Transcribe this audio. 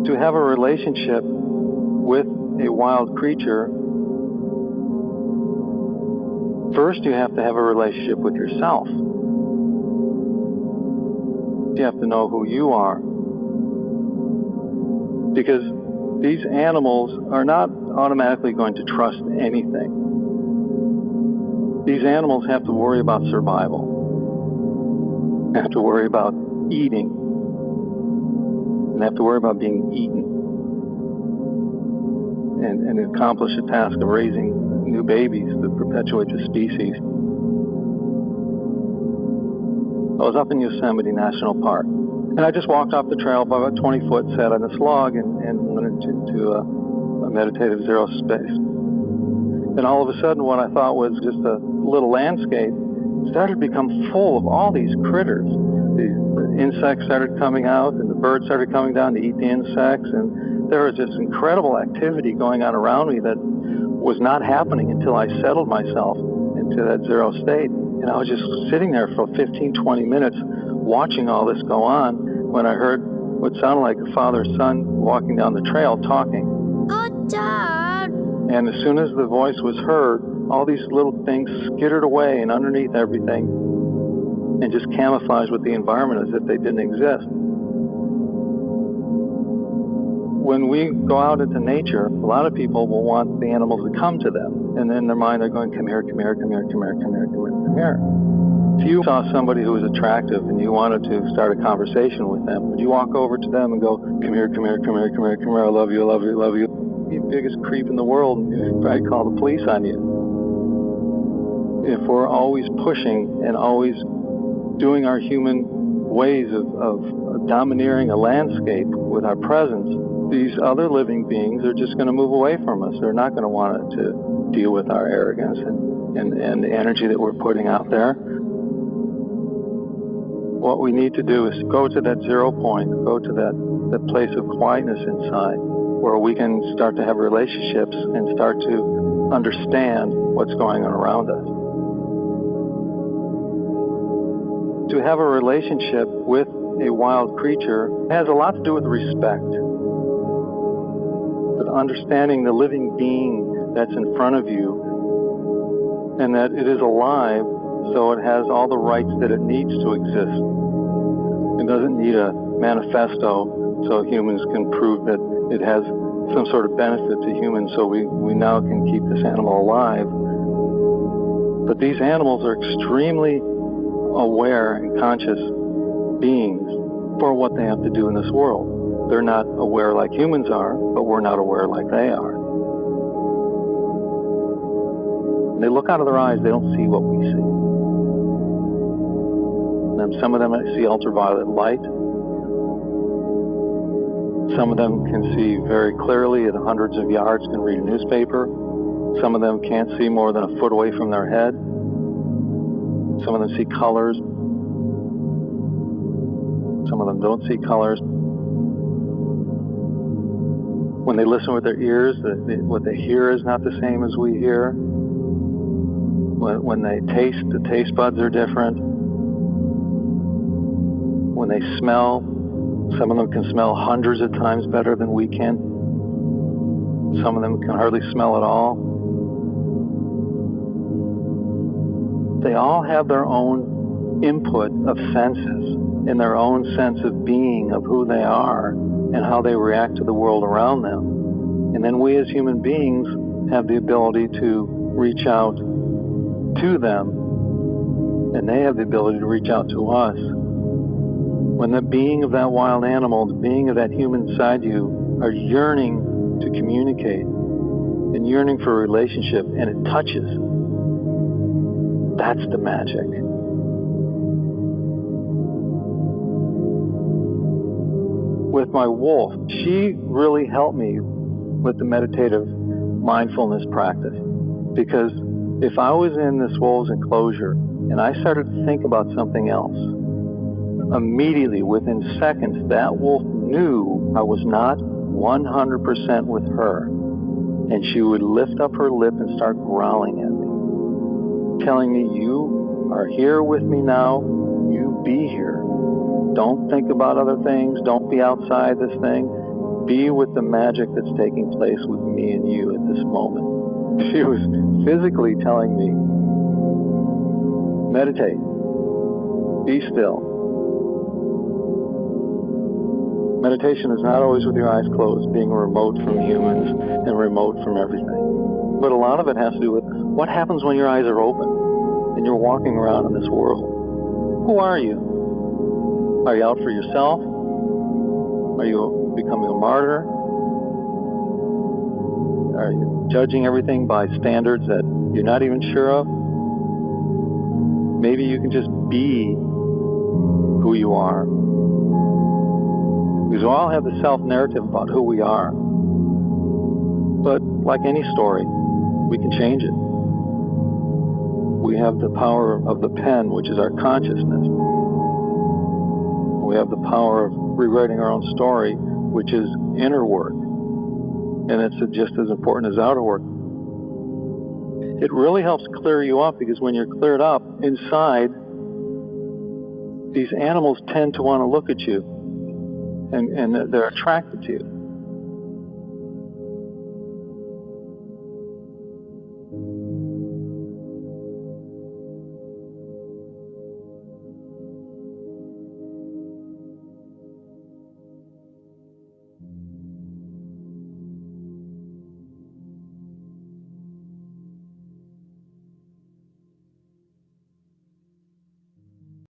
To have a relationship with a wild creature, first you have to have a relationship with yourself. You have to know who you are. Because these animals are not automatically going to trust anything. These animals have to worry about survival. They have to worry about eating. And they have to worry about being eaten. And accomplish the task of raising new babies to perpetuate the species. I was up in Yosemite National Park, and I just walked off the trail about 20 foot, sat on this log, and went into a meditative zero space. And all of a sudden, what I thought was just a little landscape started to become full of all these critters. The insects started coming out, and the birds started coming down to eat the insects, and there was this incredible activity going on around me that was not happening until I settled myself into that zero state. And I was just sitting there for 15, 20 minutes watching all this go on when I heard what sounded like a father-son walking down the trail talking. Oh, Dad! And as soon as the voice was heard, all these little things skittered away and underneath everything and just camouflaged with the environment as if they didn't exist. When we go out into nature, a lot of people will want the animals to come to them. And in their mind, they're going, come here, come here, come here, come here, come here, come here, come here. If you saw somebody who was attractive and you wanted to start a conversation with them, would you walk over to them and go, come here, come here, come here, come here, come here, I love you, I love you, I love you. You're the biggest creep in the world, and you'd probably call the police on you. If we're always pushing and always doing our human ways of domineering a landscape with our presence, these other living beings are just going to move away from us. They're not going to want to deal with our arrogance and the energy that we're putting out there. What we need to do is go to that zero point, go to that place of quietness inside, where we can start to have relationships and start to understand what's going on around us. To have a relationship with a wild creature has a lot to do with respect. But understanding the living being that's in front of you, and that it is alive, so it has all the rights that it needs to exist. It doesn't need a manifesto so humans can prove that it has some sort of benefit to humans, so we now can keep this animal alive. But these animals are extremely aware and conscious beings for what they have to do in this world. They're not aware like humans are, but we're not aware like they are. When they look out of their eyes, they don't see what we see. And some of them see ultraviolet light. Some of them can see very clearly at hundreds of yards, can read a newspaper. Some of them can't see more than a foot away from their head. Some of them see colors. Some of them don't see colors. When they listen with their ears, what they hear is not the same as we hear. When they taste, the taste buds are different. When they smell, some of them can smell hundreds of times better than we can. Some of them can hardly smell at all. They all have their own input of senses and their own sense of being, of who they are and how they react to the world around them. And then we as human beings have the ability to reach out to them, and they have the ability to reach out to us. When the being of that wild animal, the being of that human inside you are yearning to communicate and yearning for a relationship, and it touches, that's the magic. With my wolf, she really helped me with the meditative mindfulness practice, because if I was in this wolf's enclosure and I started to think about something else, immediately, within seconds, that wolf knew I was not 100% with her, and she would lift up her lip and start growling at me, telling me, you are here with me now, you be here. Don't think about other things, don't be outside this thing. Be with the magic that's taking place with me and you at this moment. She was physically telling me, meditate, be still. Meditation is not always with your eyes closed, being remote from humans and remote from everything. But a lot of it has to do with what happens when your eyes are open and you're walking around in this world. Who are you? Are you out for yourself? Are you becoming a martyr? Are you judging everything by standards that you're not even sure of? Maybe you can just be who you are. Because we all have the self-narrative about who we are. But like any story, we can change it. We have the power of the pen, which is our consciousness. We have the power of rewriting our own story, which is inner work. And it's just as important as outer work. It really helps clear you up, because when you're cleared up inside, these animals tend to want to look at you, and they're attracted to you.